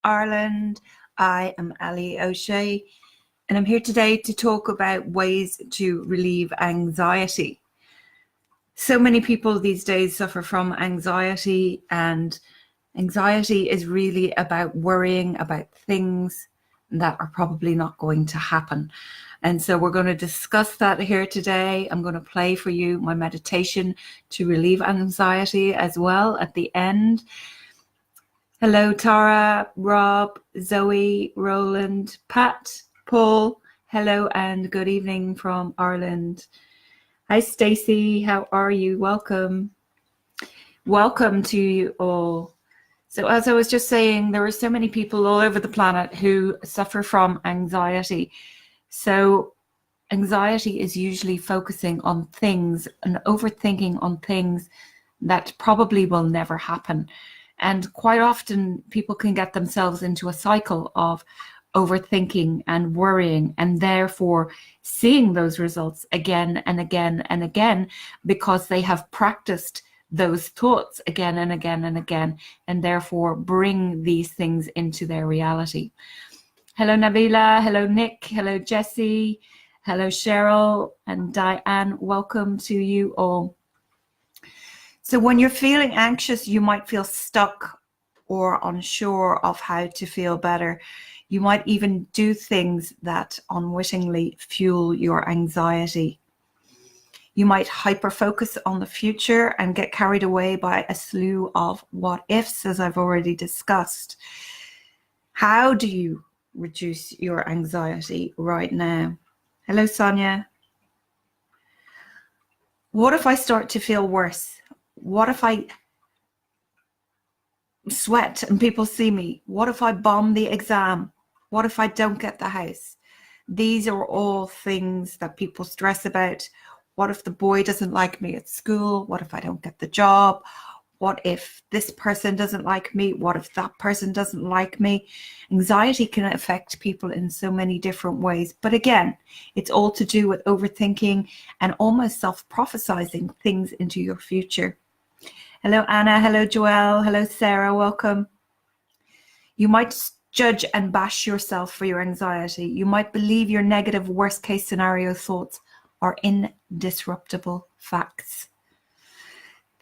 Ireland. I am Allie O'Shea, and I'm here today to talk about ways to relieve anxiety. So many people these days suffer from anxiety, and anxiety is really about worrying about things that are probably not going to happen. And so we're going to discuss that here today. I'm going to play for you my meditation to relieve anxiety as well at the end. Hello, Tara, Rob, Zoe, Roland, Pat, Paul. Hello and good evening from Ireland. Hi, Stacey. How are you? Welcome. Welcome to you all. So as I was just saying, there are so many people all over the planet who suffer from anxiety. So anxiety is usually focusing on things and overthinking on things that probably will never happen. And quite often people can get themselves into a cycle of overthinking and worrying, and therefore seeing those results again and again and again because they have practiced those thoughts again and again and again, and therefore bring these things into their reality. Hello, Nabila. Hello, Nick. Hello, Jesse. Hello, Cheryl and Diane. Welcome to you all. So when you're feeling anxious, you might feel stuck or unsure of how to feel better. You might even do things that unwittingly fuel your anxiety. You might hyper-focus on the future and get carried away by a slew of what-ifs, as I've already discussed. How do you reduce your anxiety right now? Hello, Sonia. What if I start to feel worse? What if I sweat and people see me? What if I bomb the exam? What if I don't get the house? These are all things that people stress about. What if the boy doesn't like me at school? What if I don't get the job? What if this person doesn't like me? What if that person doesn't like me? Anxiety can affect people in so many different ways. But again, it's all to do with overthinking and almost self-prophesizing things into your future. Hello, Anna. Hello, Joelle. Hello, Sarah. Welcome. You might judge and bash yourself for your anxiety. You might believe your negative worst-case scenario thoughts are indisruptible facts.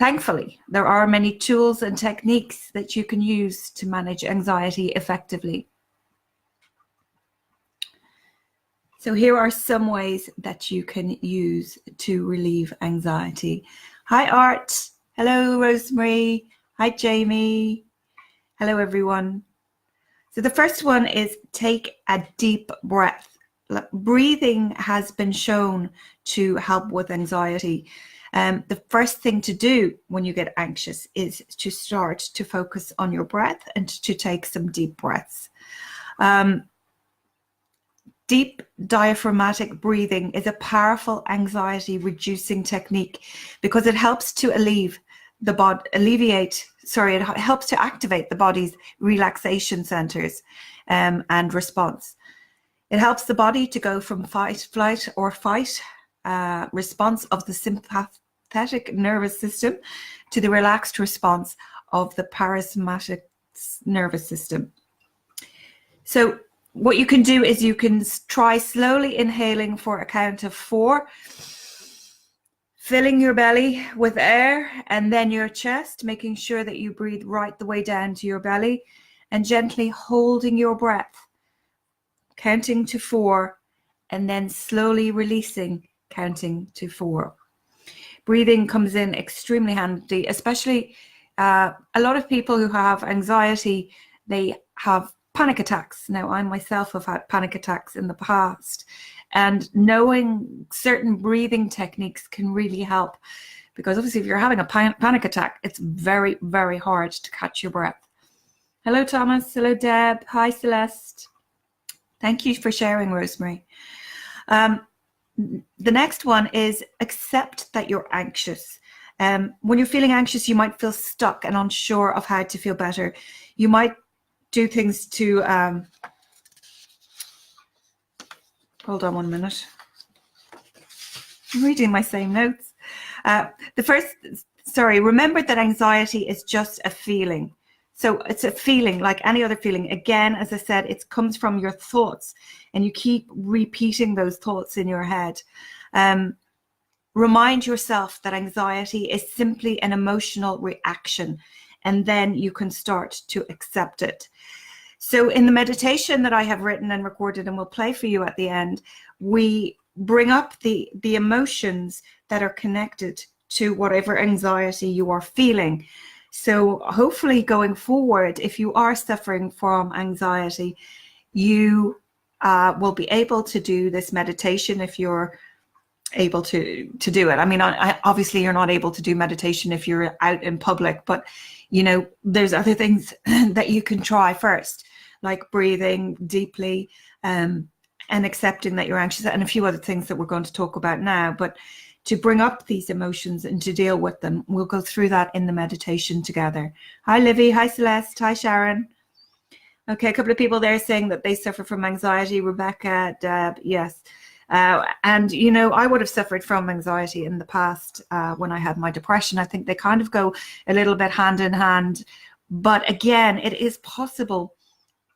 Thankfully, there are many tools and techniques that you can use to manage anxiety effectively. So here are some ways that you can use to relieve anxiety. Hi, Art. Hello, Rosemary. Hi, Jamie. Hello, everyone. So the first one is take a deep breath. Breathing has been shown to help with anxiety. The first thing to do when you get anxious is to start to focus on your breath and to take some deep breaths. Deep diaphragmatic breathing is a powerful anxiety reducing technique because it helps to it helps to activate the body's relaxation centers and response. It helps the body to go from fight, flight, or fight response of the sympathetic nervous system to the relaxed response of the parasympathetic nervous system. So what you can do is you can try slowly inhaling for a count of 4, filling your belly with air and then your chest, making sure that you breathe right the way down to your belly and gently holding your breath, counting to 4, and then slowly releasing, counting to 4. Breathing comes in extremely handy, especially a lot of people who have anxiety, they have panic attacks. Now, I myself have had panic attacks in the past, and knowing certain breathing techniques can really help, because obviously if you're having a panic attack, it's very, very hard to catch your breath. Hello, Thomas. Hello, Deb. Hi, Celeste. Thank you for sharing, Rosemary. The next one is accept that you're anxious. When you're feeling anxious, you might feel stuck and unsure of how to feel better. You might do things to, hold on 1 minute. I'm reading my same notes. Remember that anxiety is just a feeling. So it's a feeling like any other feeling. Again, as I said, it comes from your thoughts, and you keep repeating those thoughts in your head. Remind yourself that anxiety is simply an emotional reaction, and then you can start to accept it. So in the meditation that I have written and recorded and will play for you at the end, we bring up the emotions that are connected to whatever anxiety you are feeling. So hopefully going forward, if you are suffering from anxiety, you will be able to do this meditation if you're able to do it. I mean, obviously you're not able to do meditation if you're out in public, but you know, there's other things that you can try first, like breathing deeply, and accepting that you're anxious, and a few other things that we're going to talk about now. But to bring up these emotions and to deal with them, we'll go through that in the meditation together. Hi Livy, hi Celeste, hi Sharon. Okay, a couple of people there saying that they suffer from anxiety. Rebecca, Deb, yes. And you know, I would have suffered from anxiety in the past when I had my depression. I think they kind of go a little bit hand in hand. But again, it is possible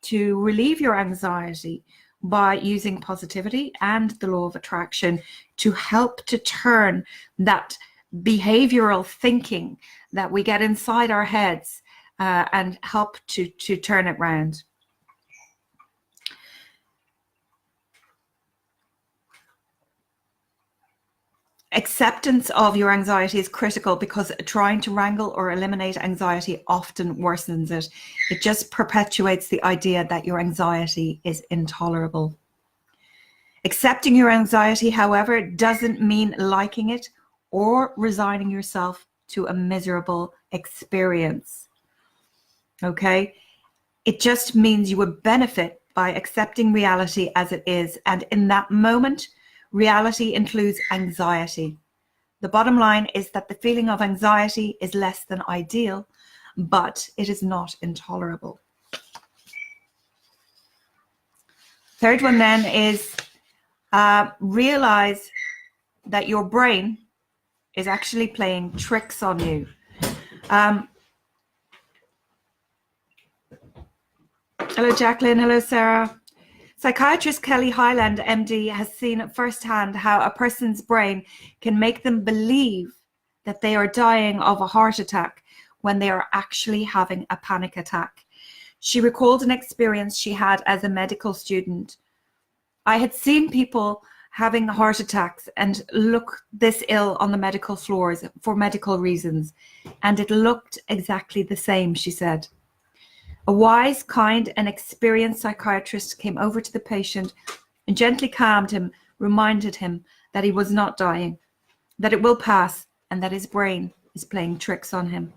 to relieve your anxiety by using positivity and the law of attraction to help to turn that behavioral thinking that we get inside our heads and help to turn it round. Acceptance of your anxiety is critical, because trying to wrangle or eliminate anxiety often worsens it. It just perpetuates the idea that your anxiety is intolerable. Accepting your anxiety, however, doesn't mean liking it or resigning yourself to a miserable experience. Okay? It just means you would benefit by accepting reality as it is. And in that moment, reality includes anxiety. The bottom line is that the feeling of anxiety is less than ideal, but it is not intolerable. Third one then is realize that your brain is actually playing tricks on you. Hello, Jacqueline. Hello, Sarah. Psychiatrist Kelly Hyland, MD, has seen firsthand how a person's brain can make them believe that they are dying of a heart attack when they are actually having a panic attack. She recalled an experience she had as a medical student. I had seen people having heart attacks and look this ill on the medical floors for medical reasons, and it looked exactly the same, she said. A wise, kind, and experienced psychiatrist came over to the patient and gently calmed him, reminded him that he was not dying, that it will pass, and that his brain is playing tricks on him.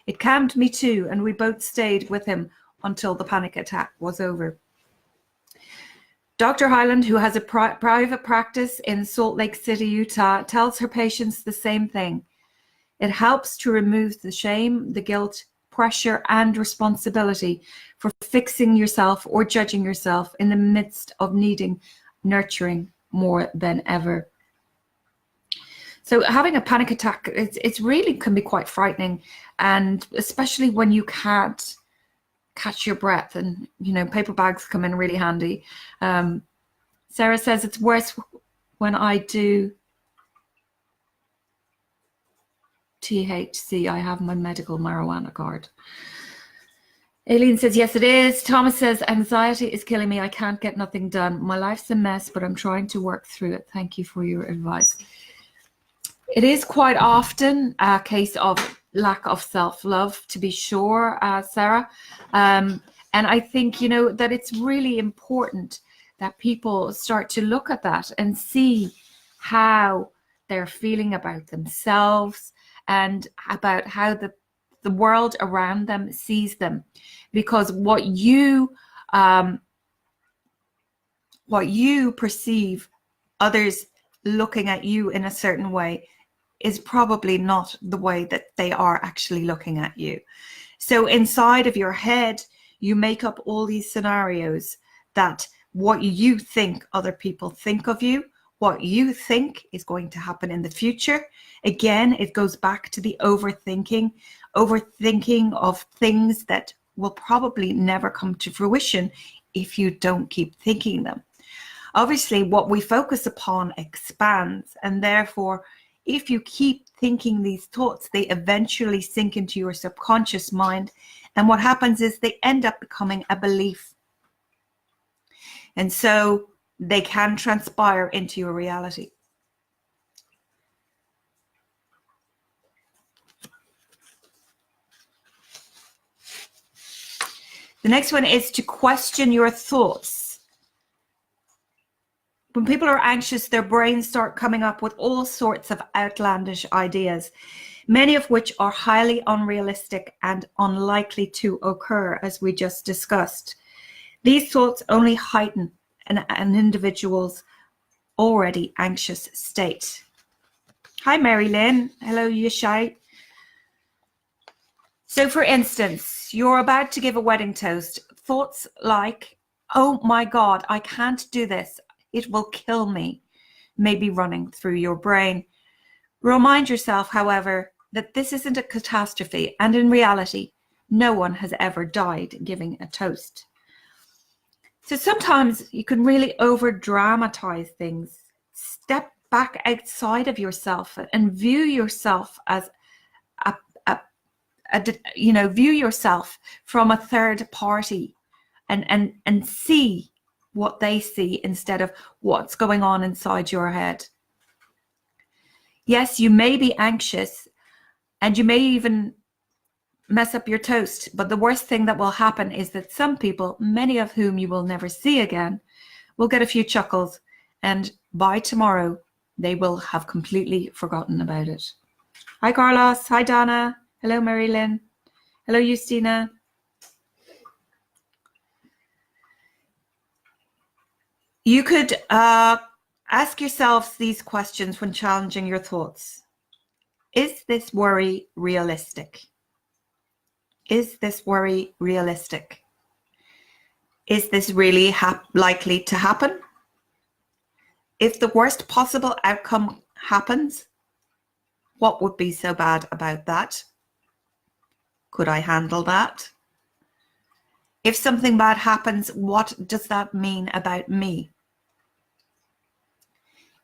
It calmed me too, and we both stayed with him until the panic attack was over. Dr. Hyland, who has a private practice in Salt Lake City, Utah, tells her patients the same thing. It helps to remove the shame, the guilt, pressure, and responsibility for fixing yourself or judging yourself in the midst of needing nurturing more than ever. So having a panic attack, it's really can be quite frightening, and especially when you can't catch your breath, and you know, paper bags come in really handy. Sarah says it's worse when I do THC. I have my medical marijuana card. Aileen says, yes, it is. Thomas says, anxiety is killing me. I can't get nothing done. My life's a mess, but I'm trying to work through it. Thank you for your advice. It is quite often a case of lack of self-love, to be sure, Sarah. And I think, you know, that it's really important that people start to look at that and see how they're feeling about themselves and about how the world around them sees them. Because what you perceive others looking at you in a certain way is probably not the way that they are actually looking at you. So inside of your head, you make up all these scenarios that what you think other people think of you what you think is going to happen in the future. Again, it goes back to the overthinking of things that will probably never come to fruition if you don't keep thinking them. Obviously, what we focus upon expands, and therefore, if you keep thinking these thoughts, they eventually sink into your subconscious mind, and what happens is they end up becoming a belief. And so they can transpire into your reality. The next one is to question your thoughts. When people are anxious, their brains start coming up with all sorts of outlandish ideas, many of which are highly unrealistic and unlikely to occur, as we just discussed. These thoughts only heighten an individual's already anxious state. Hi, Mary Lynn. Hello, Yeshai. So, for instance, you're about to give a wedding toast. Thoughts like, oh my God, I can't do this. It will kill me, may be running through your brain. Remind yourself, however, that this isn't a catastrophe, and in reality, no one has ever died giving a toast. So sometimes you can really over-dramatize things. Step back outside of yourself and view yourself as view yourself from a third party and see what they see instead of what's going on inside your head. Yes, you may be anxious and you may even mess up your toast, but the worst thing that will happen is that some people, many of whom you will never see again, will get a few chuckles, and by tomorrow they will have completely forgotten about it. Hi Carlos, hi Donna, hello Mary Lynn, hello Justina. You could ask yourselves these questions when challenging your thoughts. Is this worry realistic? Is this worry realistic? Is this really likely to happen? If the worst possible outcome happens, what would be so bad about that? Could I handle that? If something bad happens, what does that mean about me?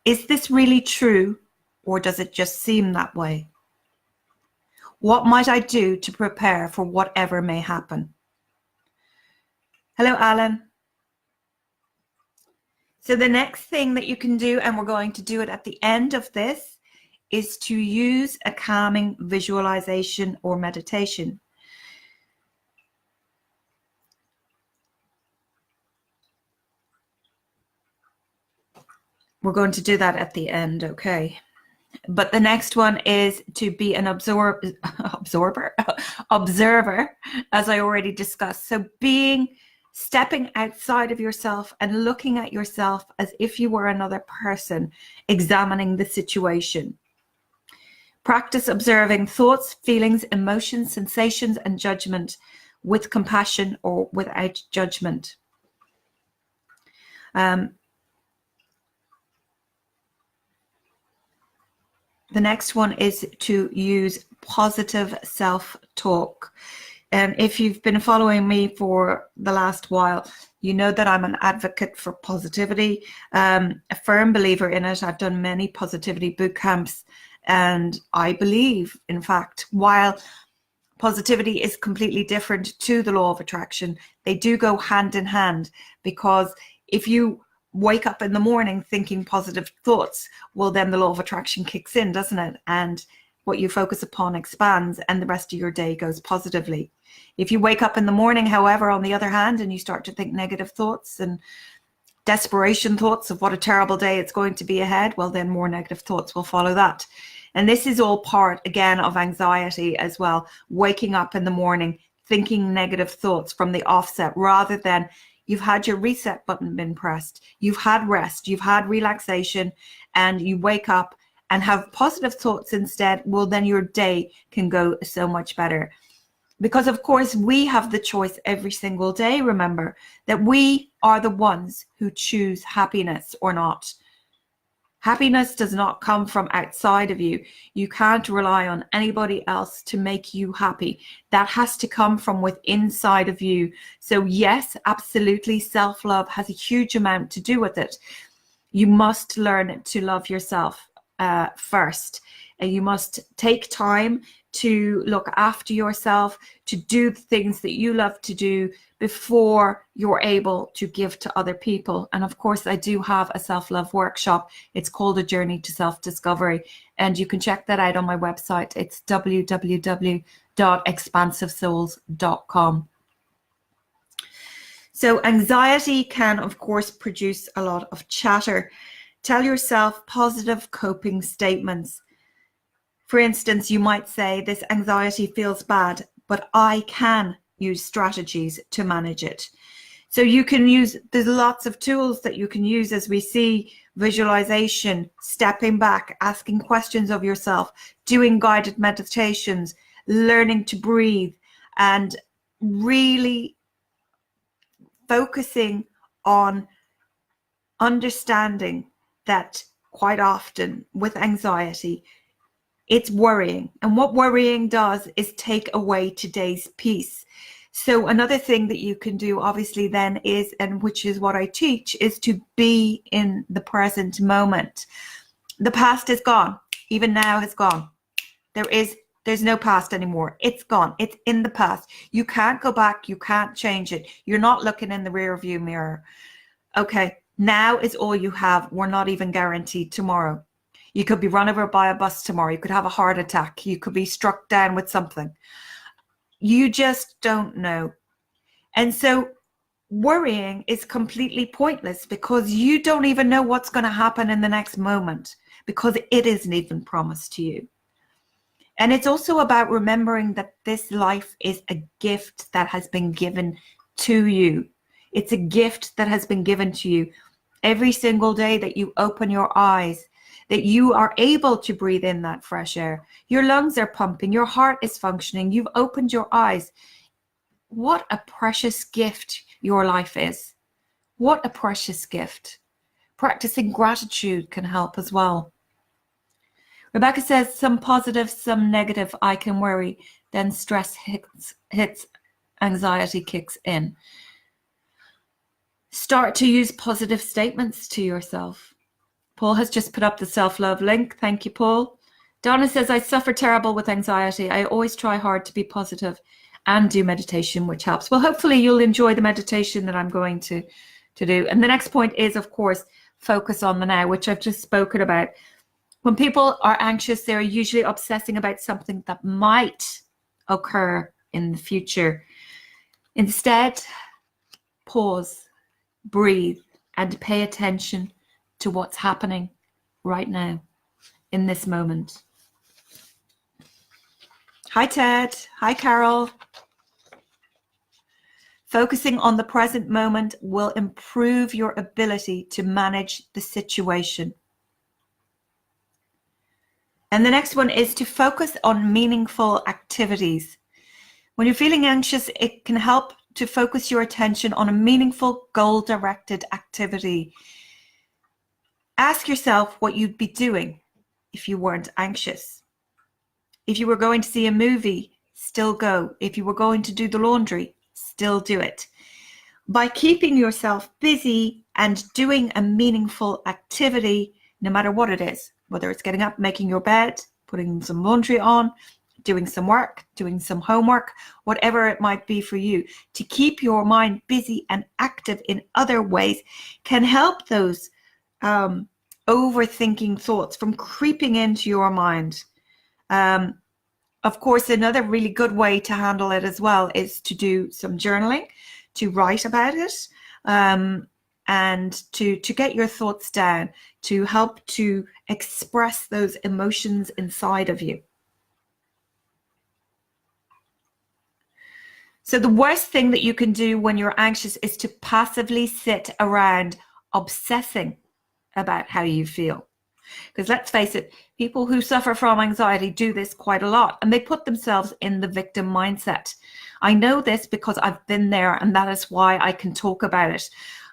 Is this really true, or does it just seem that way? What might I do to prepare for whatever may happen? Hello, Alan. So the next thing that you can do, and we're going to do it at the end of this, is to use a calming visualization or meditation. We're going to do that at the end, okay? But the next one is to be an observer, as I already discussed. So stepping outside of yourself and looking at yourself as if you were another person, examining the situation. Practice observing thoughts, feelings, emotions, sensations, and judgment with compassion or without judgment. The next one is to use positive self-talk. And if you've been following me for the last while, you know that I'm an advocate for positivity, a firm believer in it. I've done many positivity boot camps, and I believe, in fact, while positivity is completely different to the law of attraction, they do go hand in hand, because if you wake up in the morning thinking positive thoughts, well, then the law of attraction kicks in, doesn't it? And what you focus upon expands, and the rest of your day goes positively. If you wake up in the morning, however, on the other hand, and you start to think negative thoughts and desperation thoughts of what a terrible day it's going to be ahead, well, then more negative thoughts will follow that. And this is all part, again, of anxiety as well. Waking up in the morning thinking negative thoughts from the offset, rather than you've had your reset button been pressed, you've had rest, you've had relaxation, and you wake up and have positive thoughts instead, well, then your day can go so much better. Because, of course, we have the choice every single day, remember, that we are the ones who choose happiness or not. Happiness does not come from outside of you. You can't rely on anybody else to make you happy. That has to come from within inside of you. So yes, absolutely, self-love has a huge amount to do with it. You must learn to love yourself first. And you must take time to look after yourself, to do the things that you love to do before you're able to give to other people. And of course, I do have a self-love workshop. It's called A Journey to Self-Discovery. And you can check that out on my website. It's www.expansivesouls.com. So anxiety can, of course, produce a lot of chatter. Tell yourself positive coping statements. For instance, you might say, this anxiety feels bad, but I can use strategies to manage it. So you can use, there's lots of tools that you can use, as we see: visualization, stepping back, asking questions of yourself, doing guided meditations, learning to breathe, and really focusing on understanding that quite often with anxiety, it's worrying. And what worrying does is take away today's peace. So another thing that you can do, obviously, then is, and which is what I teach, is to be in the present moment. The past is gone. Even now has gone. There's no past anymore. It's gone. It's in the past. You can't go back. You can't change it. You're not looking in the rear view mirror. Okay, now is all you have. We're not even guaranteed tomorrow. You could be run over by a bus tomorrow. You could have a heart attack. You could be struck down with something. You just don't know. And so worrying is completely pointless, because you don't even know what's going to happen in the next moment, because it isn't even promised to you. And it's also about remembering that this life is a gift that has been given to you. It's a gift that has been given to you every single day that you open your eyes, that you are able to breathe in that fresh air. Your lungs are pumping, your heart is functioning, you've opened your eyes. What a precious gift your life is. What a precious gift. Practicing gratitude can help as well. Rebecca says, some positive, some negative. I can worry. Then stress hits, anxiety kicks in. Start to use positive statements to yourself. Paul has just put up the self-love link. Thank you, Paul. Donna says, I suffer terrible with anxiety. I always try hard to be positive and do meditation, which helps. Well, hopefully you'll enjoy the meditation that I'm going to do. And the next point is, of course, focus on the now, which I've just spoken about. When people are anxious, they're usually obsessing about something that might occur in the future. Instead, pause, breathe, and pay attention to what's happening right now in this moment. Hi, Ted. Hi, Carol. Focusing on the present moment will improve your ability to manage the situation. And the next one is to focus on meaningful activities. When you're feeling anxious, it can help to focus your attention on a meaningful, goal-directed activity. Ask yourself what you'd be doing if you weren't anxious. If you were going to see a movie, still go. If you were going to do the laundry, still do it. By keeping yourself busy and doing a meaningful activity, no matter what it is, whether it's getting up, making your bed, putting some laundry on, doing some work, doing some homework, whatever it might be for you, to keep your mind busy and active in other ways can help those overthinking thoughts from creeping into your mind. Of course, another really good way to handle it as well is to do some journaling, to write about it, and to get your thoughts down, to help to express those emotions inside of you. So the worst thing that you can do when you're anxious is to passively sit around obsessing about how you feel. Because let's face it, people who suffer from anxiety do this quite a lot, and they put themselves in the victim mindset. I know this because I've been there, and that is why I can talk about it.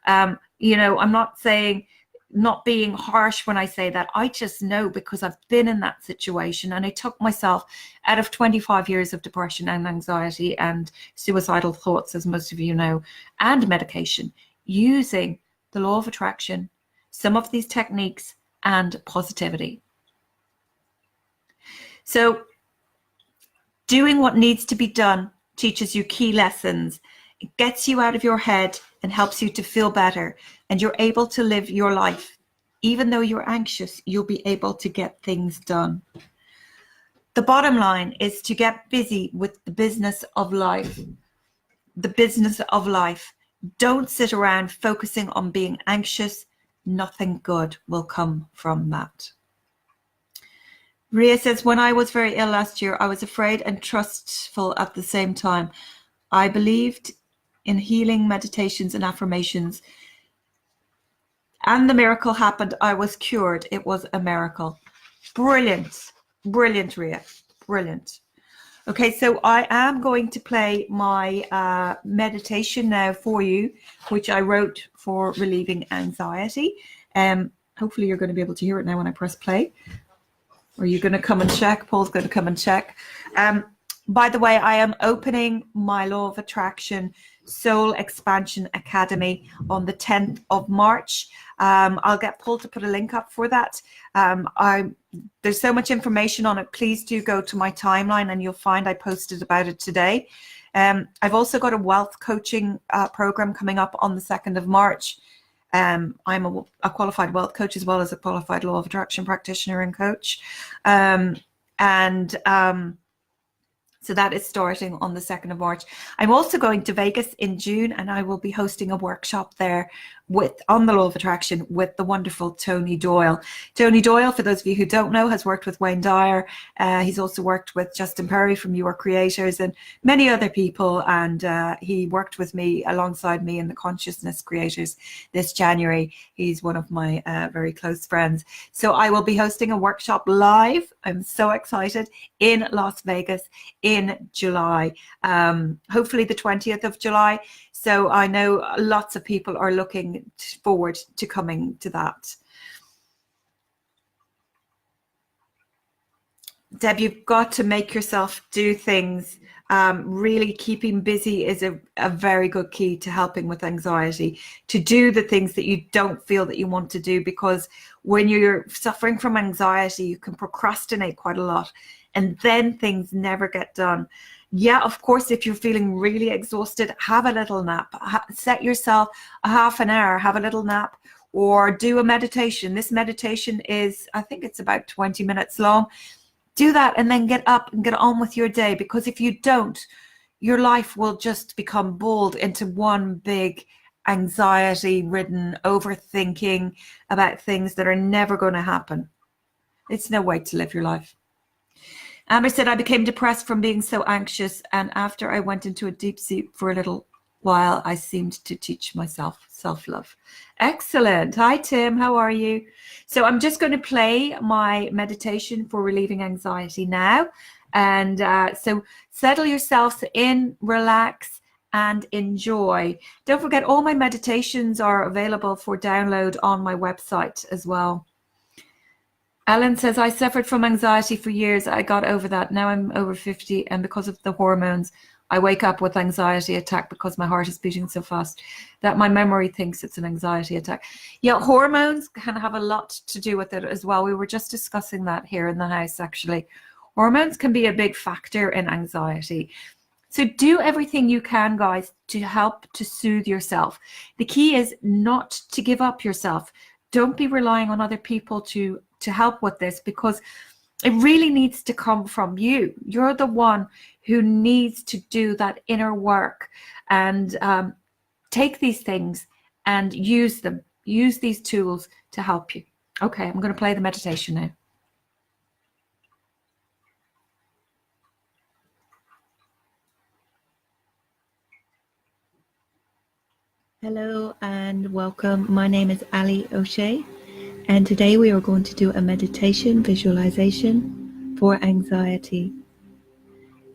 I'm not saying not being harsh when I say that. I just know because I've been in that situation, and I took myself out of 25 years of depression and anxiety and suicidal thoughts, as most of you know, and medication, using the law of attraction, some of these techniques, and positivity. So doing what needs to be done teaches you key lessons. It gets you out of your head and helps you to feel better, and you're able to live your life. Even though you're anxious, you'll be able to get things done. The bottom line is to get busy with the business of life. The business of life. Don't sit around focusing on being anxious. Nothing good will come from that. Ria says, when I was very ill last year, I was afraid and trustful at the same time. I believed in healing meditations and affirmations, and the miracle happened. I was cured. It was a miracle. Brilliant. Brilliant, Ria. Brilliant. Okay, so I am going to play my meditation now for you, which I wrote for relieving anxiety. Hopefully you're going to be able to hear it now when I press play. Or you're going to come and check. Paul's going to come and check. By the way, I am opening my Law of Attraction Soul Expansion Academy on the 10th of March. I'll get Paul to put a link up for that. There's so much information on it. Please do go to my timeline and you'll find I posted about it today. I've also got a wealth coaching program coming up on the 2nd of March. I'm a qualified wealth coach as well as a qualified Law of Attraction practitioner and coach. So that is starting on the 2nd of March. I'm also going to Vegas in June, and I will be hosting a workshop there on the Law of Attraction with the wonderful Tony Doyle. Tony Doyle, for those of you who don't know, has worked with Wayne Dyer. He's also worked with Justin Perry from Your Creators and many other people. And he worked with me alongside me in the Consciousness Creators this January. He's one of my very close friends. So I will be hosting a workshop live. I'm so excited, in Las Vegas in July, hopefully the 20th of July. So I know lots of people are looking forward to coming to that. Deb, you've got to make yourself do things. Really keeping busy is a very good key to helping with anxiety, to do the things that you don't feel that you want to do, because when you're suffering from anxiety, you can procrastinate quite a lot and then things never get done. Yeah, of course, if you're feeling really exhausted, have a little nap. Set yourself a half an hour, have a little nap, or do a meditation. This meditation is, I think it's about 20 minutes long. Do that and then get up and get on with your day, because if you don't, your life will just become boiled into one big anxiety-ridden overthinking about things that are never going to happen. It's no way to live your life. Amber said, I became depressed from being so anxious, and after I went into a deep sleep for a little while, I seemed to teach myself self-love. Excellent. Hi, Tim. How are you? So I'm just going to play my meditation for relieving anxiety now. And so settle yourselves in, relax, and enjoy. Don't forget, all my meditations are available for download on my website as well. Alan says, I suffered from anxiety for years. I got over that. Now I'm over 50, and because of the hormones, I wake up with anxiety attack because my heart is beating so fast that my memory thinks it's an anxiety attack. Yeah, hormones can have a lot to do with it as well. We were just discussing that here in the house, actually. Hormones can be a big factor in anxiety. So do everything you can, guys, to help to soothe yourself. The key is not to give up yourself. Don't be relying on other people to help with this, because it really needs to come from you. You're the one who needs to do that inner work and take these things and use them. Use these tools to help you. Okay, I'm going to play the meditation now. Hello and welcome. My name is Allie O'Shea, and today we are going to do a meditation visualization for anxiety.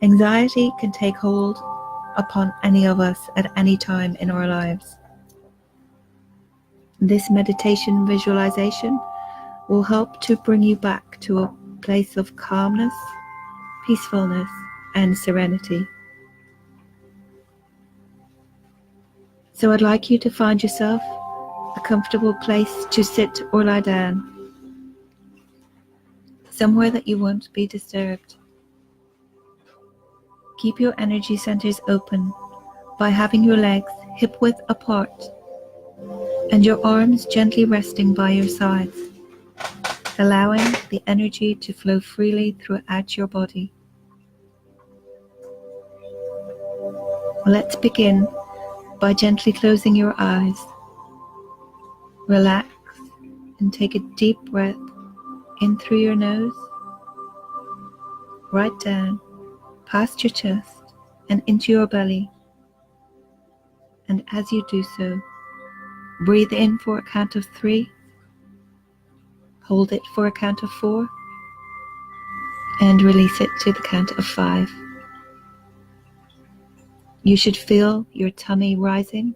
Anxiety can take hold upon any of us at any time in our lives. This meditation visualization will help to bring you back to a place of calmness, peacefulness, and serenity. So I'd like you to find yourself a comfortable place to sit or lie down, somewhere that you won't be disturbed. Keep your energy centers open by having your legs hip-width apart and your arms gently resting by your sides, allowing the energy to flow freely throughout your body. Let's begin by gently closing your eyes. Relax and take a deep breath in through your nose, right down, past your chest and into your belly. And as you do so, breathe in for a count of 3, hold it for a count of 4, and release it to the count of 5. You should feel your tummy rising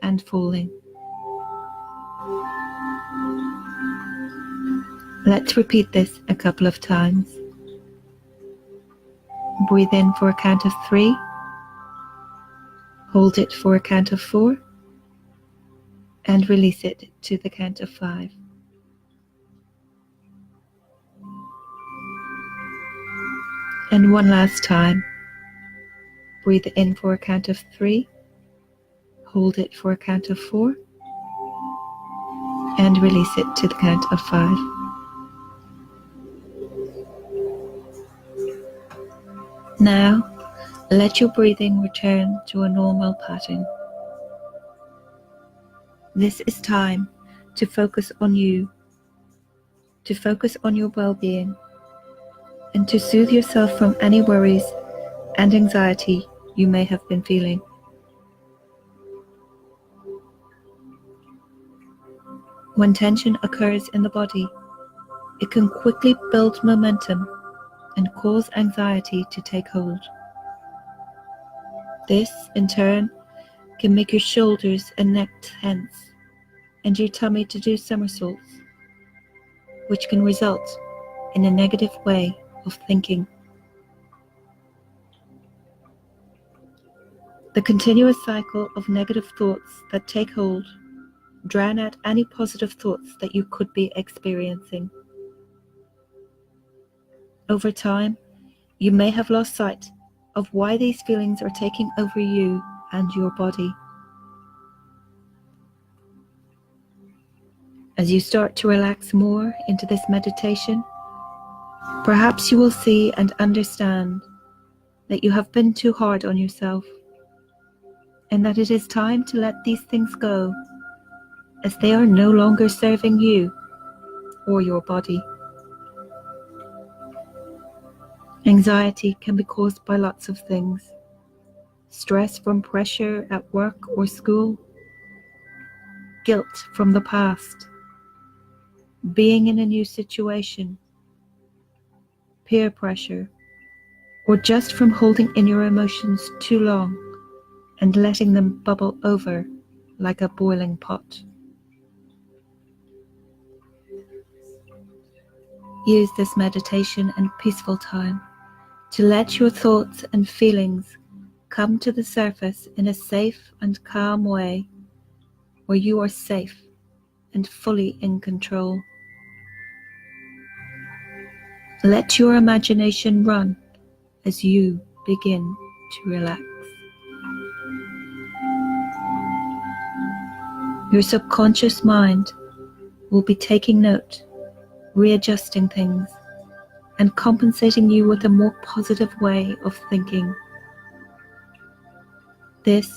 and falling. Let's repeat this a couple of times. Breathe in for a count of 3, hold it for a count of 4, and release it to the count of 5. And one last time. Breathe in for a count of 3, hold it for a count of 4, and release it to the count of 5. Now, let your breathing return to a normal pattern. This is time to focus on you, to focus on your well-being, and to soothe yourself from any worries and anxiety you may have been feeling. When tension occurs in the body, it can quickly build momentum and cause anxiety to take hold. This, in turn, can make your shoulders and neck tense and your tummy to do somersaults, which can result in a negative way of thinking. The continuous cycle of negative thoughts that take hold drown out any positive thoughts that you could be experiencing. Over time, you may have lost sight of why these feelings are taking over you and your body. As you start to relax more into this meditation, perhaps you will see and understand that you have been too hard on yourself, and that it is time to let these things go, as they are no longer serving you or your body. Anxiety can be caused by lots of things. Stress from pressure at work or school, guilt from the past, being in a new situation, peer pressure, or just from holding in your emotions too long and letting them bubble over like a boiling pot. Use this meditation and peaceful time to let your thoughts and feelings come to the surface in a safe and calm way where you are safe and fully in control. Let your imagination run as you begin to relax. Your subconscious mind will be taking note, readjusting things, and compensating you with a more positive way of thinking. This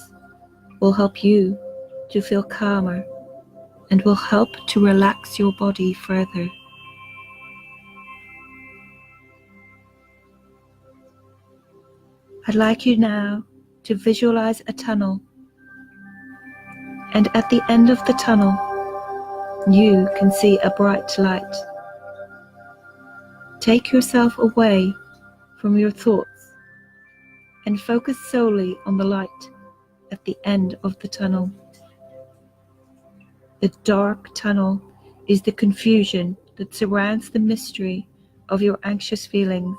will help you to feel calmer and will help to relax your body further. I'd like you now to visualize a tunnel, and at the end of the tunnel, you can see a bright light. Take yourself away from your thoughts and focus solely on the light at the end of the tunnel. The dark tunnel is the confusion that surrounds the mystery of your anxious feelings,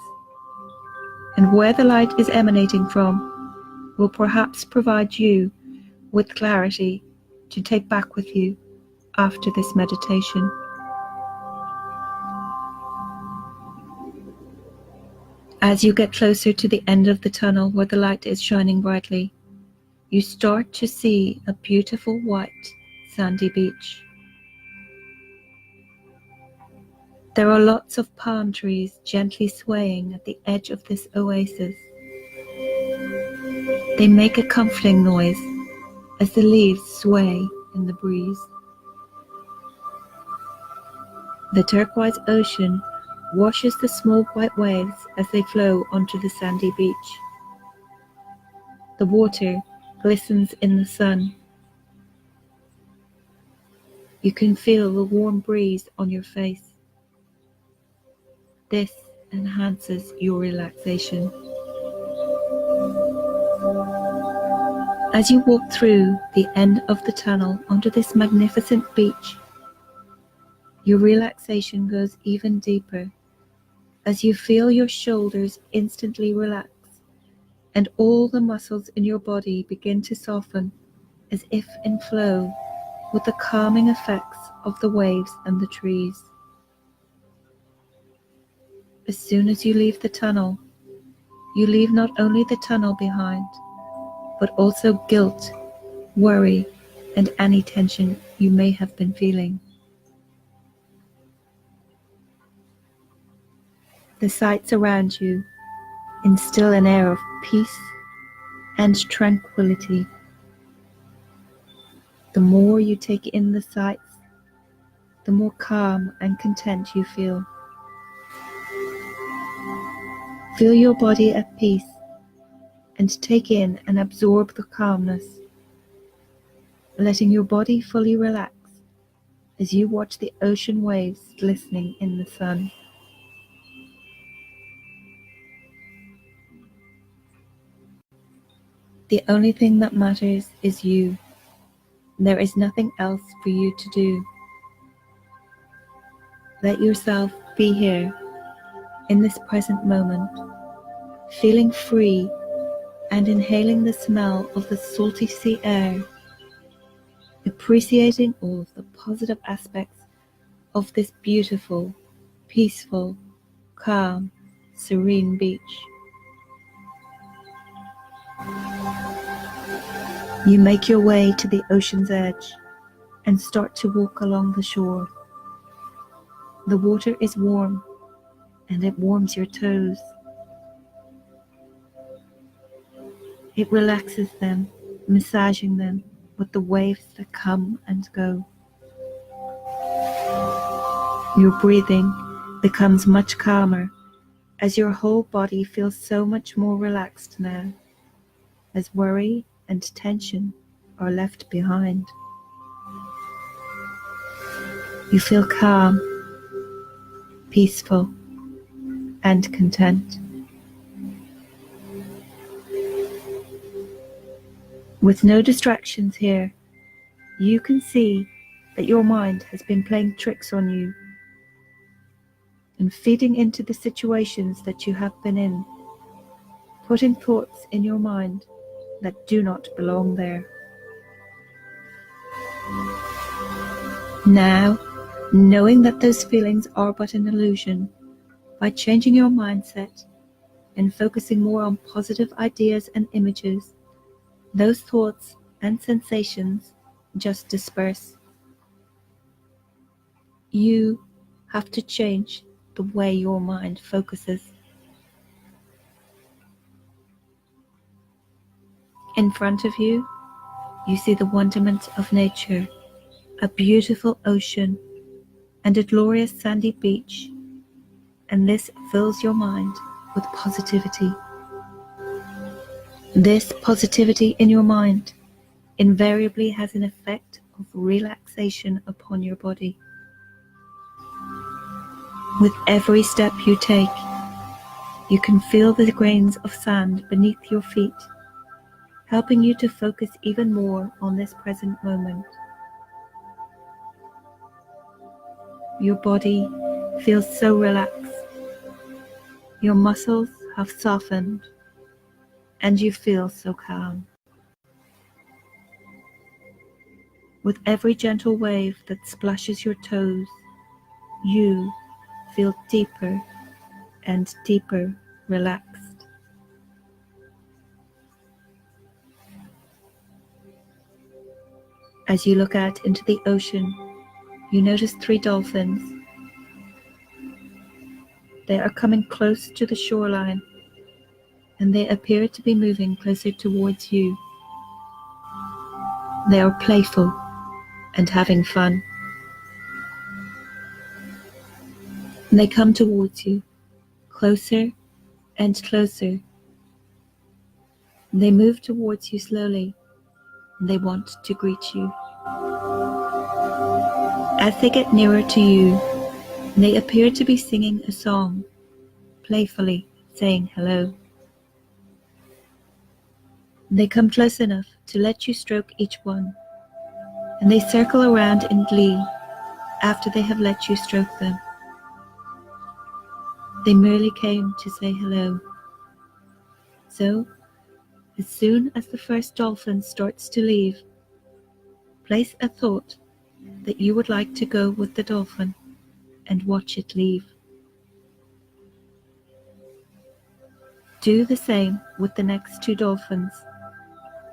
and where the light is emanating from will perhaps provide you with clarity to take back with you after this meditation. As you get closer to the end of the tunnel where the light is shining brightly, you start to see a beautiful white sandy beach. There are lots of palm trees gently swaying at the edge of this oasis. They make a comforting noise as the leaves sway in the breeze. The turquoise ocean washes the small white waves as they flow onto the sandy beach. The water glistens in the sun. You can feel the warm breeze on your face. This enhances your relaxation. As you walk through the end of the tunnel onto this magnificent beach, your relaxation goes even deeper as you feel your shoulders instantly relax and all the muscles in your body begin to soften as if in flow with the calming effects of the waves and the trees. As soon as you leave the tunnel, you leave not only the tunnel behind, but also guilt, worry, and any tension you may have been feeling. The sights around you instill an air of peace and tranquility. The more you take in the sights, the more calm and content you feel. Feel your body at peace and take in and absorb the calmness, letting your body fully relax as you watch the ocean waves glistening in the sun. The only thing that matters is you. There is nothing else for you to do. Let yourself be here in this present moment, feeling free and inhaling the smell of the salty sea air, appreciating all of the positive aspects of this beautiful, peaceful, calm, serene beach. You make your way to the ocean's edge and start to walk along the shore. The water is warm and it warms your toes. It relaxes them, massaging them with the waves that come and go. Your breathing becomes much calmer as your whole body feels so much more relaxed now, as worry and tension are left behind. You feel calm, peaceful, and content. With no distractions here, you can see that your mind has been playing tricks on you and feeding into the situations that you have been in, putting thoughts in your mind that do not belong there. Now, knowing that those feelings are but an illusion, by changing your mindset and focusing more on positive ideas and images, those thoughts and sensations just disperse. You have to change the way your mind focuses. In front of you, you see the wonderment of nature, a beautiful ocean, and a glorious sandy beach, and this fills your mind with positivity. This positivity in your mind invariably has an effect of relaxation upon your body. With every step you take, you can feel the grains of sand beneath your feet, helping you to focus even more on this present moment. Your body feels so relaxed. Your muscles have softened and you feel so calm. With every gentle wave that splashes your toes, you feel deeper and deeper relaxed. As you look out into the ocean, you notice 3 dolphins. They are coming close to the shoreline, and they appear to be moving closer towards you. They are playful and having fun. And they come towards you, closer and closer. They move towards you slowly, and they want to greet you. As they get nearer to you, they appear to be singing a song, playfully saying hello. They come close enough to let you stroke each one, and they circle around in glee after they have let you stroke them. They merely came to say hello. So, as soon as the first dolphin starts to leave, place a thought that you would like to go with the dolphin and watch it leave. Do the same with the next 2 dolphins,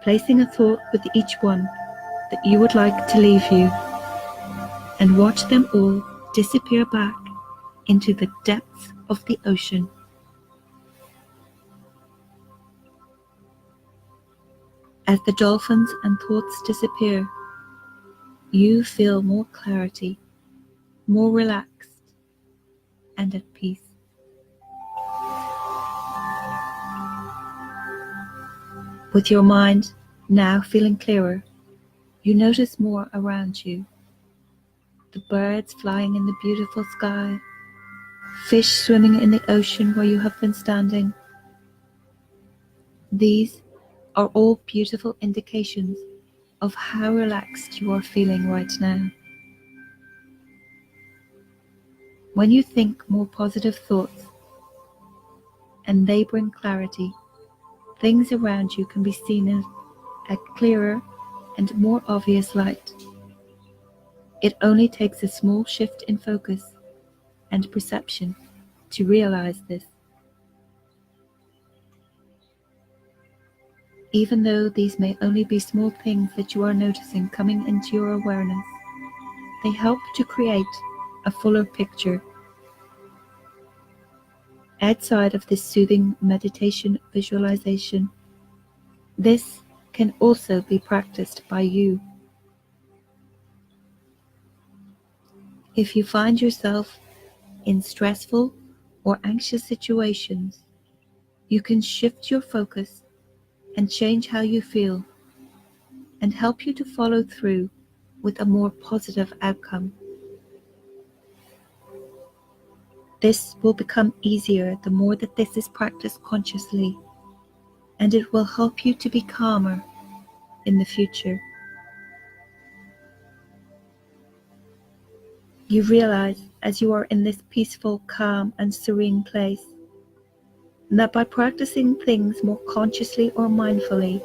placing a thought with each one that you would like to leave you, and watch them all disappear back into the depths of the ocean. As the dolphins and thoughts disappear, you feel more clarity, more relaxed, and at peace. With your mind now feeling clearer, you notice more around you. The birds flying in the beautiful sky, fish swimming in the ocean where you have been standing. These are all beautiful indications of how relaxed you are feeling right now. When you think more positive thoughts and they bring clarity, things around you can be seen in a clearer and more obvious light. It only takes a small shift in focus and perception to realize this. Even though these may only be small things that you are noticing coming into your awareness, they help to create a fuller picture. Outside of this soothing meditation visualization, this can also be practiced by you. If you find yourself in stressful or anxious situations, you can shift your focus and change how you feel, and help you to follow through with a more positive outcome. This will become easier the more that this is practiced consciously, and it will help you to be calmer in the future. You realize, as you are in this peaceful, calm, and serene place, that by practicing things more consciously or mindfully,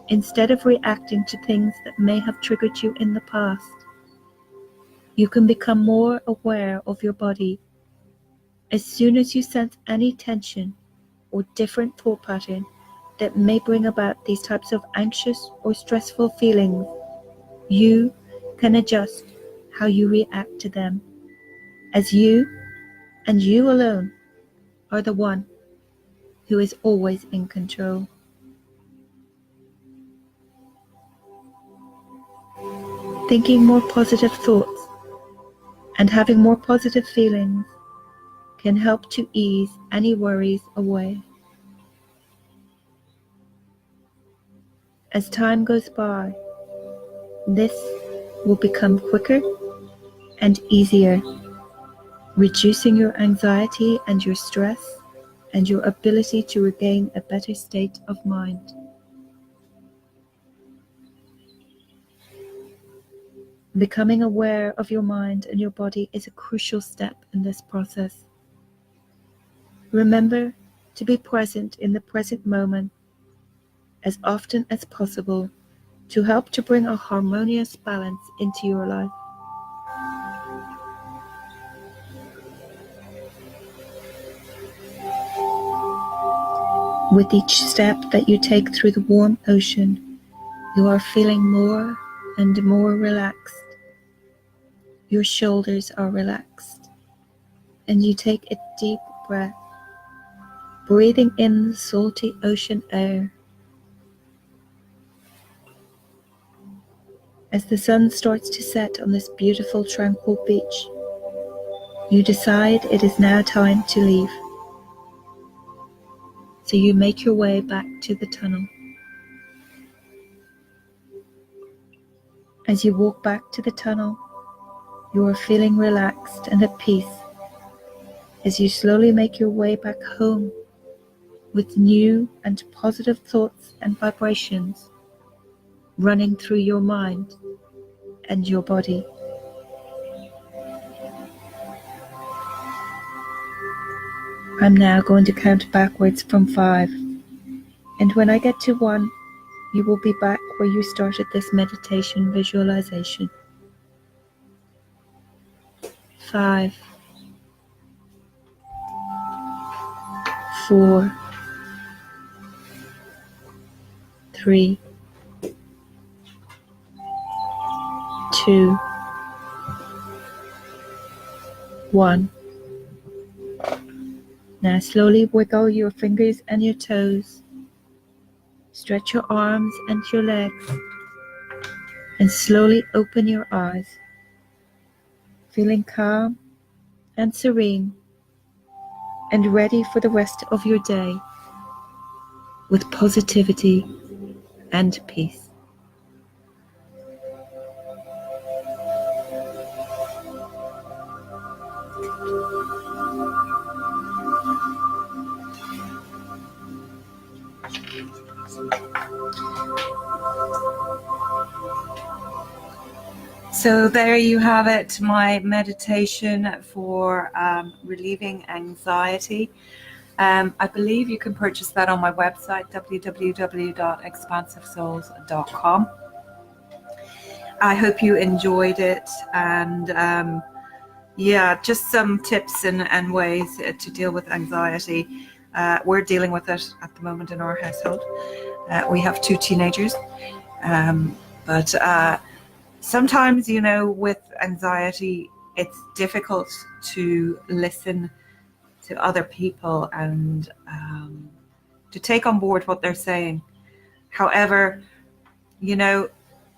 instead of reacting to things that may have triggered you in the past, you can become more aware of your body. As soon as you sense any tension or different thought pattern that may bring about these types of anxious or stressful feelings, you can adjust how you react to them, as you and you alone are the one who is always in control. Thinking more positive thoughts and having more positive feelings can help to ease any worries away. As time goes by, this will become quicker and easier, reducing your anxiety and your stress and your ability to regain a better state of mind. Becoming aware of your mind and your body is a crucial step in this process. Remember to be present in the present moment as often as possible to help to bring a harmonious balance into your life. With each step that you take through the warm ocean, you are feeling more and more relaxed. Your shoulders are relaxed, and you take a deep breath, breathing in the salty ocean air. As the sun starts to set on this beautiful, tranquil beach, you decide it is now time to leave. So you make your way back to the tunnel. As you walk back to the tunnel, you are feeling relaxed and at peace as you slowly make your way back home with new and positive thoughts and vibrations running through your mind and your body. I'm now going to count backwards from 5, and when I get to 1, you will be back where you started this meditation visualization. 5, 4, 3, 2, 1. Now slowly wiggle your fingers and your toes. Stretch your arms and your legs. And slowly open your eyes. Feeling calm and serene and ready for the rest of your day with positivity and peace. So there you have it, my meditation for relieving anxiety. I believe you can purchase that on my website, www.expansivesouls.com. I hope you enjoyed it, and just some tips and ways to deal with anxiety. We're dealing with it at the moment in our household. We have 2 teenagers, but sometimes, with anxiety, it's difficult to listen to other people and to take on board what they're saying. However,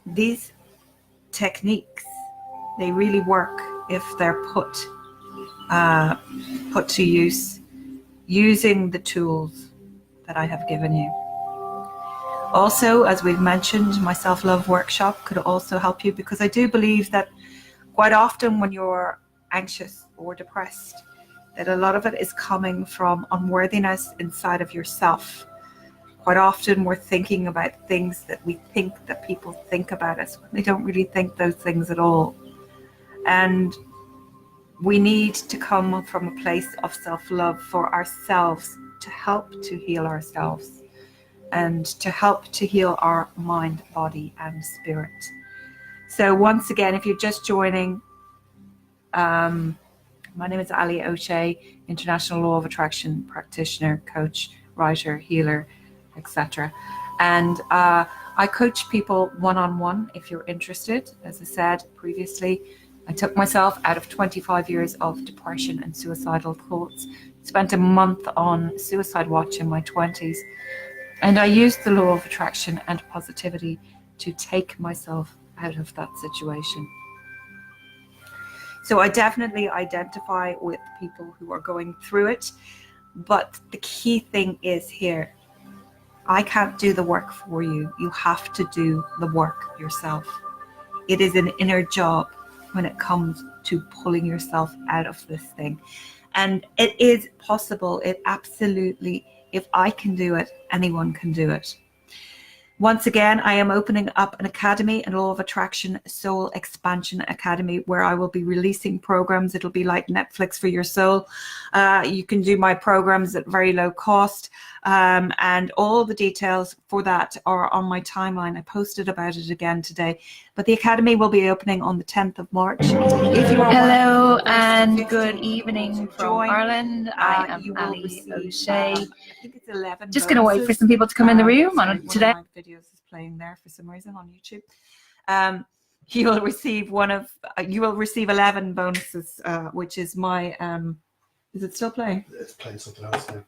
these techniques, they really work if they're put to use using the tools that I have given you. Also, as we've mentioned, my self-love workshop could also help you, because I do believe that quite often when you're anxious or depressed, that a lot of it is coming from unworthiness inside of yourself. Quite often we're thinking about things that we think that people think about us when they don't really think those things at all. And we need to come from a place of self-love for ourselves to help to heal ourselves and to help to heal our mind, body, and spirit. So once again, if you're just joining, my name is Allie O'Shea, International Law of Attraction practitioner, coach, writer, healer, etc. And I coach people one-on-one if you're interested. As I said previously, I took myself out of 25 years of depression and suicidal thoughts, spent a month on suicide watch in my 20s, and I used the law of attraction and positivity to take myself out of that situation. So I definitely identify with people who are going through it, but the key thing is here, I can't do the work for you. You have to do the work yourself. It is an inner job when it comes to pulling yourself out of this thing. And it is possible. It absolutely, if I can do it, anyone can do it. Once again, I am opening up an academy, an Law of Attraction Soul Expansion Academy, where I will be releasing programs. It'll be like Netflix for your soul. You can do my programs at very low cost. And all the details for that are on my timeline. I posted about it again today. But the academy will be opening on the 10th of March. If you are Hello and good evening from Ireland. I am Allie O'Shea. I think it's 11. Just going to wait for some people to come in the room on today. One of my videos is playing there for some reason on YouTube. You will receive 11 bonuses, which is my. Is it still playing? It's playing something else now.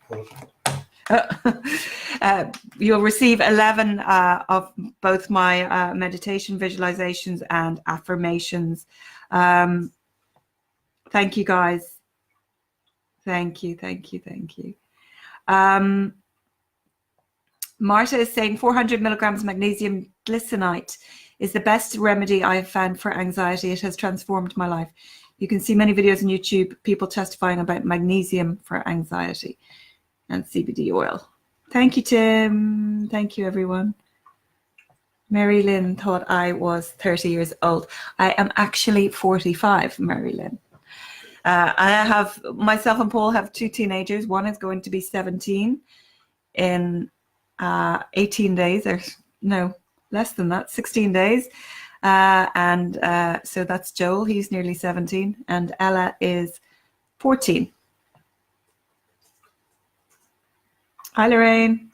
You'll receive 11 of both my meditation visualizations and affirmations. Thank you, guys. Thank you. Marta is saying 400 milligrams magnesium glycinate is the best remedy I have found for anxiety. It has transformed my life. You can see many videos on YouTube, people testifying about magnesium for anxiety and CBD oil. Thank you, Tim. Thank you, everyone. Mary Lynn thought I was 30 years old. I am actually 45, Mary Lynn. Myself and Paul have 2 teenagers. One is going to be 17 in 18 days, or no, less than that, 16 days. So that's Joel, he's nearly 17, and Ella is 14. Hi, Lorraine.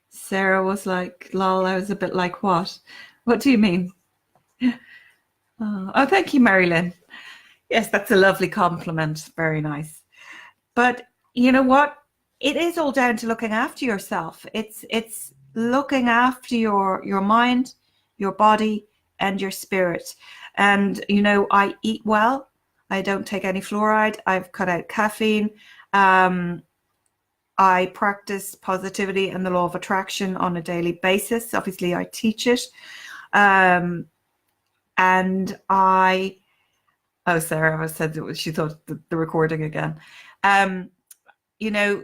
Sarah was like, lol, I was a bit like, what? What do you mean? Oh, thank you, Marilyn. Yes, that's a lovely compliment. Very nice. But you know what? It is all down to looking after yourself. It's looking after your mind, your body, and your spirit. And, you know, I eat well. I don't take any fluoride. I've cut out caffeine. I practice positivity and the law of attraction on a daily basis. Obviously, I teach it. And Sarah said that she thought the recording again. You know,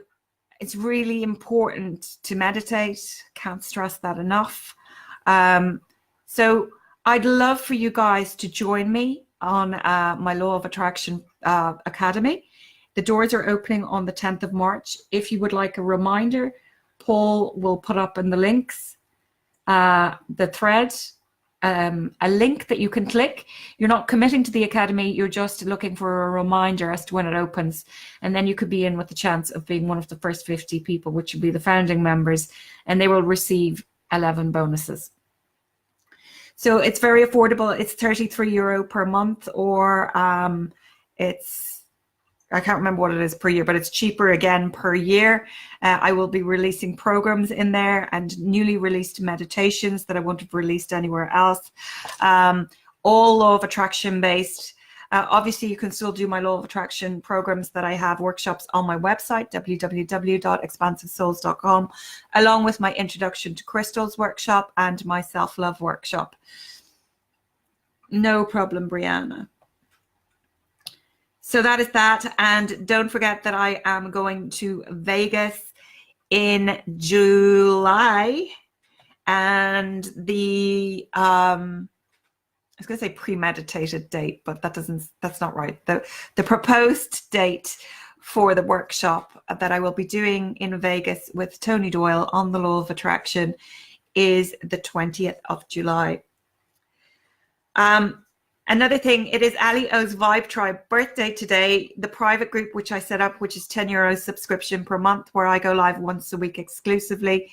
it's really important to meditate. Can't stress that enough. So I'd love for you guys to join me on my Law of Attraction Academy. The doors are opening on the 10th of March. If you would like a reminder, Paul will put up in the links the thread, a link that you can click. You're not committing to the academy, you're just looking for a reminder as to when it opens, and then you could be in with the chance of being one of the first 50 people, which would be the founding members, and they will receive 11 bonuses. So it's very affordable. It's €33 per month, or I can't remember what it is per year, but it's cheaper again per year. I will be releasing programs in there and newly released meditations that I won't have released anywhere else. All law of attraction based. Obviously, you can still do my law of attraction programs that I have, workshops on my website, www.expansivesouls.com, along with my Introduction to Crystals workshop and my self-love workshop. No problem, Brianna. So that is that. And don't forget that I am going to Vegas in July. And the, I was going to say premeditated date, but that's not right. The proposed date for the workshop that I will be doing in Vegas with Tony Doyle on the Law of Attraction is the 20th of July. Another thing, it is Allie O's Vibe Tribe birthday today. The private group which I set up, which is €10 subscription per month, where I go live once a week exclusively,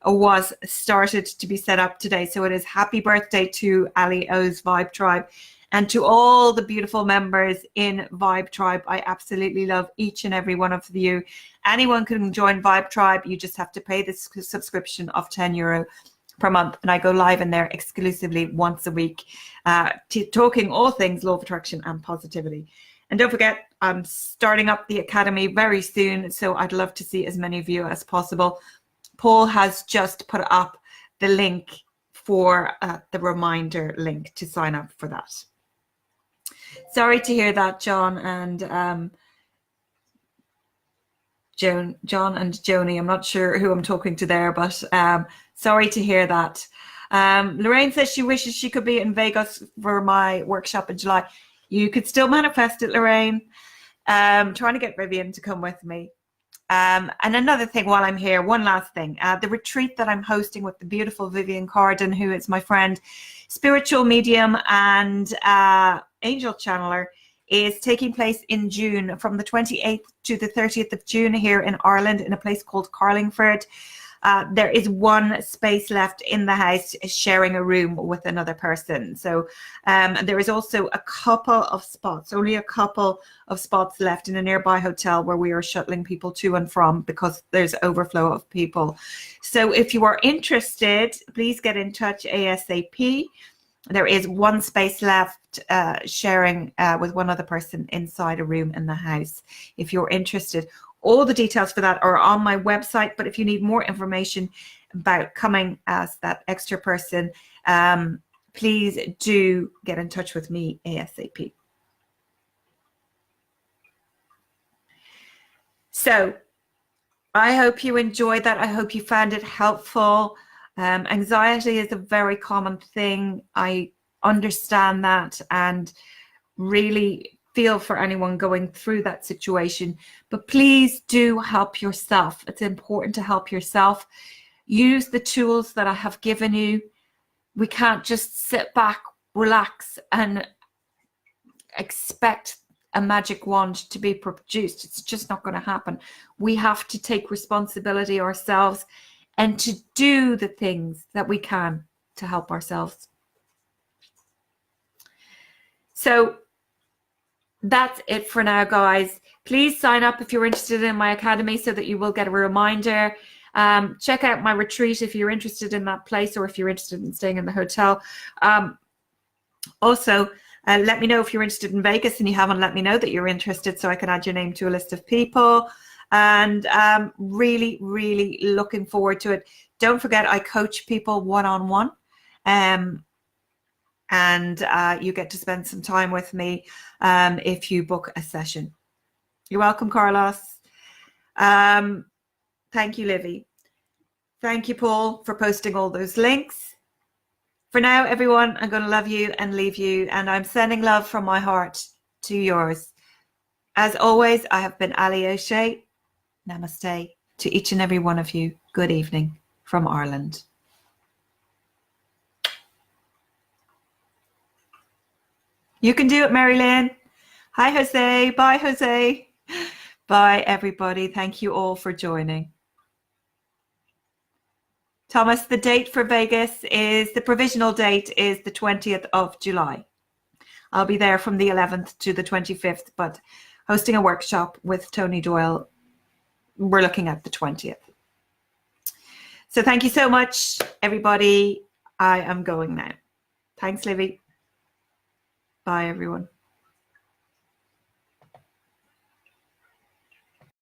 was started to be set up today. So it is happy birthday to Allie O's Vibe Tribe, and to all the beautiful members in Vibe Tribe. I absolutely love each and every one of you. Anyone can join Vibe Tribe. You just have to pay this subscription of €10 per month, and I go live in there exclusively once a week, talking all things law of attraction and positivity. And don't forget, I'm starting up the academy very soon, so I'd love to see as many of you as possible. Paul has just put up the link for the reminder link to sign up for that. Sorry to hear that, John, and John and Joni. I'm not sure who I'm talking to there, but sorry to hear that. Lorraine says she wishes she could be in Vegas for my workshop in July. You could still manifest it, Lorraine. Trying to get Vivian to come with me. And another thing while I'm here, one last thing, the retreat that I'm hosting with the beautiful Vivian Carden, who is my friend, spiritual medium and angel channeler, is taking place in June from the 28th to the 30th of June here in Ireland in a place called Carlingford. There is one space left in the house, sharing a room with another person. So there is also a couple of spots, only a couple of spots left in a nearby hotel where we are shuttling people to and from because there's overflow of people. So if you are interested, please get in touch ASAP. There is one space left, sharing with one other person inside a room in the house. If you're interested, all the details for that are on my website. But if you need more information about coming as that extra person, please do get in touch with me ASAP. So I hope you enjoyed that. I hope you found it helpful. Anxiety is a very common thing. I understand that and really feel for anyone going through that situation. But please do help yourself. It's important to help yourself. Use the tools that I have given you. We can't just sit back, relax, and expect a magic wand to be produced. It's just not going to happen. We have to take responsibility ourselves and to do the things that we can to help ourselves. So that's it for now, guys. Please sign up if you're interested in my academy so that you will get a reminder. Check out my retreat if you're interested in that place or if you're interested in staying in the hotel. Also, let me know if you're interested in Vegas and you haven't let me know that you're interested so I can add your name to a list of people. And really, really looking forward to it. Don't forget, I coach people one-on-one. And you get to spend some time with me if you book a session. You're welcome, Carlos. Thank you, Livy. Thank you, Paul, for posting all those links. For now, everyone, I'm going to love you and leave you, and I'm sending love from my heart to yours. As always, I have been Allie O'Shea. Namaste to each and every one of you. Good evening from Ireland. You can do it, Mary Lynn. Hi, Jose. Bye, Jose. Bye, everybody. Thank you all for joining. Thomas, the date for Vegas is, the provisional date is the 20th of July. I'll be there from the 11th to the 25th, but hosting a workshop with Tony Doyle, we're looking at the 20th. So thank you so much, everybody. I am going now. Thanks, Livy. Bye, everyone.